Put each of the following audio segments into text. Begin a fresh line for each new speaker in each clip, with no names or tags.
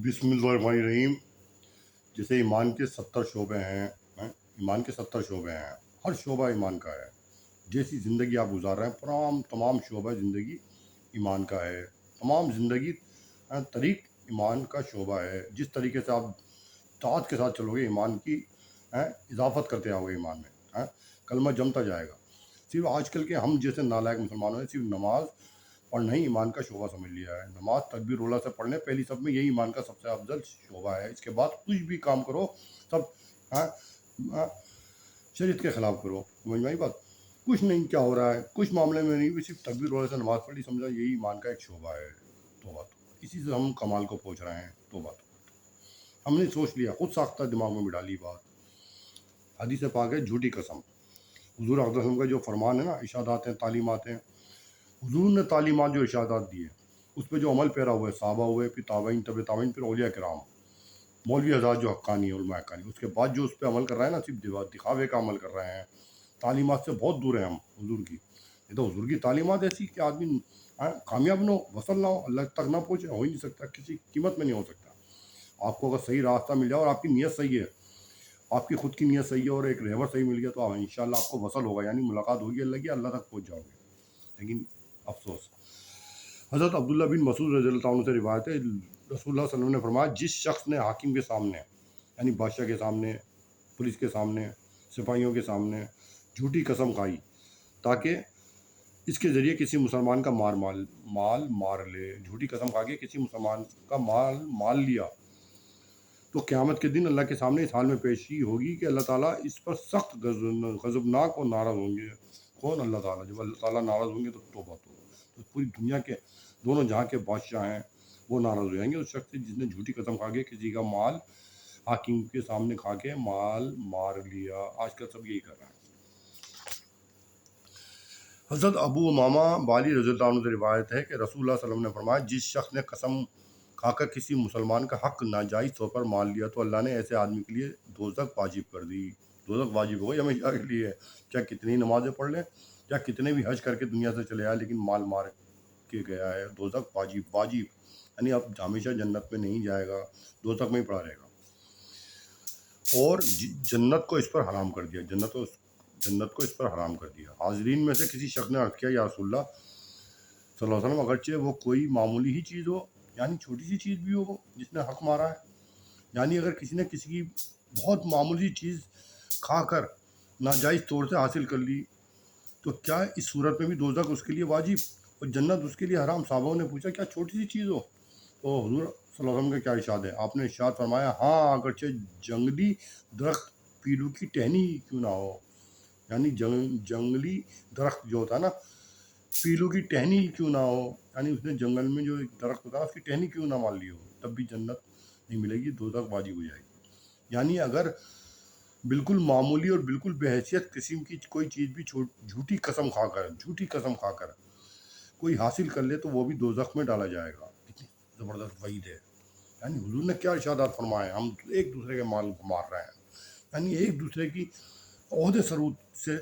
بسم اللہ الرحمن الرحیم۔ جیسے ایمان کے 70 شعبے ہیں، ایمان کے 70 شعبے ہیں، ہر شعبہ ایمان کا ہے۔ جیسی زندگی آپ گزار رہے ہیں تمام شعبہ زندگی ایمان کا ہے، تمام زندگی طریق ایمان کا شعبہ ہے۔ جس طریقے سے آپ طاعت کے ساتھ چلو گے، ایمان کی اضافت کرتے آؤ گے، ایمان میں کلمہ جمتا جائے گا۔ صرف آج کل کے ہم جیسے نالائق مسلمانوں نے صرف نماز پڑھنا ہی ایمان کا شعبہ سمجھ لیا ہے۔ نماز تکبیر اولیٰ سے پڑھنے پہلی سب میں یہی ایمان کا سب سے افضل شعبہ ہے۔ اس کے بعد کچھ بھی کام کرو سب شریعت کے خلاف کرو۔ سمجھ میں آئی بات؟ کچھ نہیں کیا ہو رہا ہے، کچھ معاملے میں نہیں، صرف تکبیر اولیٰ سے نماز پڑھی سمجھا یہی ایمان کا ایک شعبہ ہے۔ توبہ اسی سے ہم کمال کو پہنچ رہے ہیں۔ توبہ ہم نے سوچ لیا، خود ساختہ دماغ میں بٹھا لی بات۔ حدیث پاک ہے جھوٹی قسم۔ حضور اقدس وسلم کا جو فرمان ہے نا، ارشادات ہیں، تعلیمات ہیں، حضور نے تعلیمات جو ارشادات دیے اس پہ جو عمل پیرا ہوئے، صحابہ ہوئے، پھر تابعین، طب تابعین، پھر اولیاء کرام، مولوی حضرات جو حقانی علماء حقانی، اس کے بعد جو اس پہ عمل کر رہا ہے نا، صرف دکھاوے کا عمل کر رہے ہیں، تعلیمات سے بہت دور ہیں ہم حضور کی۔ یہ تو حضور کی تعلیمات ایسی کہ آدمی کامیاب نہ ہو، وصل نہ ہو، اللہ تک نہ پہنچے، ہو ہی نہیں سکتا، کسی قیمت میں نہیں ہو سکتا۔ آپ کو اگر صحیح راستہ مل جائے اور آپ کی نیت صحیح ہے، آپ کی خود کی نیت صحیح ہے اور ایک رہبر صحیح مل گیا، تو انشاءاللہ آپ کو وصل ہوگا، یعنی ملاقات ہوگی اللہ کی، اللہ تک پہنچ جاؤ گے۔ لیکن افسوس، حضرت عبداللہ بن مسعود رضی اللہ عنہ سے روایت ہے، رسول اللہ صلی اللہ علیہ وسلم نے فرمایا، جس شخص نے حاکم کے سامنے، یعنی بادشاہ کے سامنے، پولیس کے سامنے، سپاہیوں کے سامنے جھوٹی قسم کھائی تاکہ اس کے ذریعے کسی مسلمان کا مال مار لے، جھوٹی قسم کھا کے کسی مسلمان کا مال لیا، تو قیامت کے دن اللہ کے سامنے اس حال میں پیشی ہوگی کہ اللہ تعالیٰ اس پر سخت غضبناک اور ناراض ہوں گے۔ کون؟ اللہ تعالیٰ۔ جب اللہ تعالیٰ ناراض ہوں گے تو توبہ تو پوری دنیا کے دونوں جہاں کے بادشاہ ہیں وہ ناراض ہو جائیں گے اس شخص سے جس نے جھوٹی قسم کھا کے کسی کا مال حاکم کے سامنے کھا کے مال مار لیا۔ آج کل سب یہی کر رہے ہیں۔ حضرت ابو امامہ بالی رضی اللہ عنہ سے روایت ہے کہ رسول اللہ صلی اللہ علیہ وسلم نے فرمایا، جس شخص نے قسم کھا کر کسی مسلمان کا حق ناجائز طور پر مال لیا تو اللہ نے ایسے آدمی کے لیے دوزخ واجب کر دی۔ دوزخ واجب ہو گئی ہمیشہ کے لیے، چاہے کتنی نمازیں پڑھ لیں، چاہے کتنے بھی حج کر کے دنیا سے چلے آئے، لیکن مال مار کے گیا ہے، دوزخ واجب، یعنی اب ہمیشہ جنت میں نہیں جائے گا، دوزخ میں ہی پڑا رہے گا۔ اور جنت کو اس پر حرام کر دیا، جنت کو اس پر حرام کر دیا۔ حاضرین میں سے کسی شخص نے عرض کیا، یا رسول اللہ صلی اللہ علیہ وسلم، اگرچہ وہ کوئی معمولی ہی چیز ہو، یعنی چھوٹی سی چیز بھی ہو جس نے حق مارا ہے، یعنی اگر کسی نے کسی کی بہت معمولی چیز کھا کر ناجائز طور سے حاصل کر لی، تو کیا اس صورت میں بھی دوزخ اس کے لیے واجب اور جنت اس کے لیے حرام؟ صحابہ نے پوچھا کیا چھوٹی سی چیز ہو؟ تو حضور صلی اللہ علیہ وسلم کا کیا ارشاد ہے؟ آپ نے ارشاد فرمایا، ہاں، اگرچہ جنگلی درخت پیلو کی ٹہنی کیوں نہ ہو، یعنی جنگلی درخت جو ہوتا ہے نا، پیلو کی ٹہنی کیوں نہ ہو، یعنی اس نے جنگل میں جو ایک درخت ہوتا ہے اس کی ٹہنی کیوں نہ مان لی ہو، تب بھی جنت نہیں ملے گی، دوزخ واجب ہو جائے گی۔ یعنی اگر بالکل معمولی اور بالکل بے حیثیت قسم کی کوئی چیز بھی جھوٹی قسم کھا کر کوئی حاصل کر لے تو وہ بھی دوزخ میں ڈالا جائے گا۔ کتنی زبردست وعید ہے! یعنی حضور نے کیا ارشادات فرمائے، ہم ایک دوسرے کے مال کو مار رہے ہیں، یعنی ایک دوسرے کی عہدے ثروت سے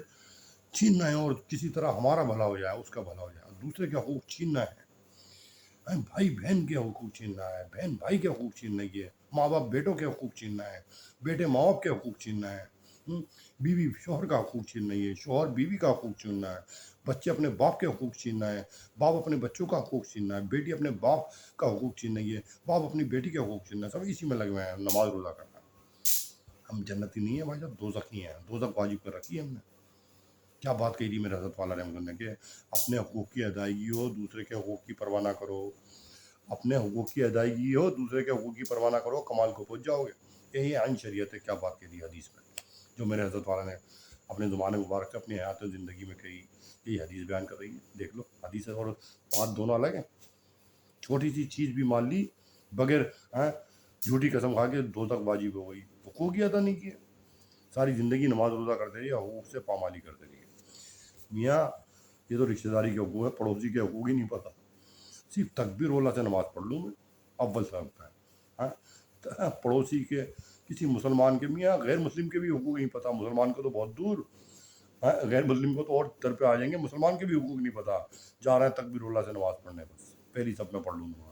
چھیننا ہے، اور کسی طرح ہمارا بھلا ہو جائے، اس کا بھلا ہو جائے، دوسرے کے حقوق چھیننا ہے، بھائی بہن کے حقوق چھیننا ہے، بہن بھائی کے حقوق چھیننا ہے، ماں باپ بیٹوں کے حقوق چھیننا ہے، بیٹے ماں باپ کے حقوق چھیننا ہے، بیوی شوہر کا حقوق چھیننا ہے، شوہر بیوی کا حقوق چھیننا ہے، بچے اپنے باپ کے حقوق چھیننا ہے، باپ اپنے بچوں کا حقوق چھیننا ہے، بیٹی اپنے باپ کا حقوق چھیننا ہے، باپ اپنی بیٹی کے حقوق چھیننا ہے، سب اسی میں لگے ہوئے ہیں، نماز روزہ کرنا۔ ہم جنتی نہیں ہیں بھائی صاحب، دوزخی ہیں، دوزخ واجب کر رکھی ہے ہم نے۔ کیا بات کہی تھی میرے حضرت والا رحمۃ اللہ نے کہ اپنے حقوق کی ادائیگی ہو، دوسرے کے حقوق کی پرواہ نہ کرو، اپنے حقوق کی ادائیگی ہو، دوسرے کے حقوق کی پرواہ نہ کرو، کمال کو پہنچ جاؤ گے۔ یہی عین شریعت ہے۔ کیا بات کہی تھی حدیث میں، جو میرے حضرت والا نے اپنے زمانے مبارک سے اپنی حیات زندگی میں کہی، یہی حدیث بیان کر رہی ہے۔ دیکھ لو، حدیث اور بات دونوں الگ ہیں۔ چھوٹی سی چیز بھی مان لی بغیر جھوٹی قسم کھا کے دوزخ واجب ہو گئی، حقوق ہی ادا نہیں کیے، ساری زندگی نماز روزہ کرتے رہیے، حقوق سے پامالی کرتے رہیے۔ میاں یہ تو رشتہ داری کے حقوق ہے، پڑوسی کے حقوق ہی نہیں پتہ، صرف تکبیر اولیٰ سے نماز پڑھ لوں میں، اول سبب ہے۔ پڑوسی کے، کسی مسلمان کے، میاں غیر مسلم کے بھی حقوق نہیں پتہ، مسلمان کو تو بہت دور، غیر مسلم کو تو اور در پہ آ جائیں گے، مسلمان کے بھی حقوق نہیں پتہ، جا رہے ہیں تکبیر اولیٰ سے نماز پڑھنے، بس پہلی سب میں پڑھ لوں نماز۔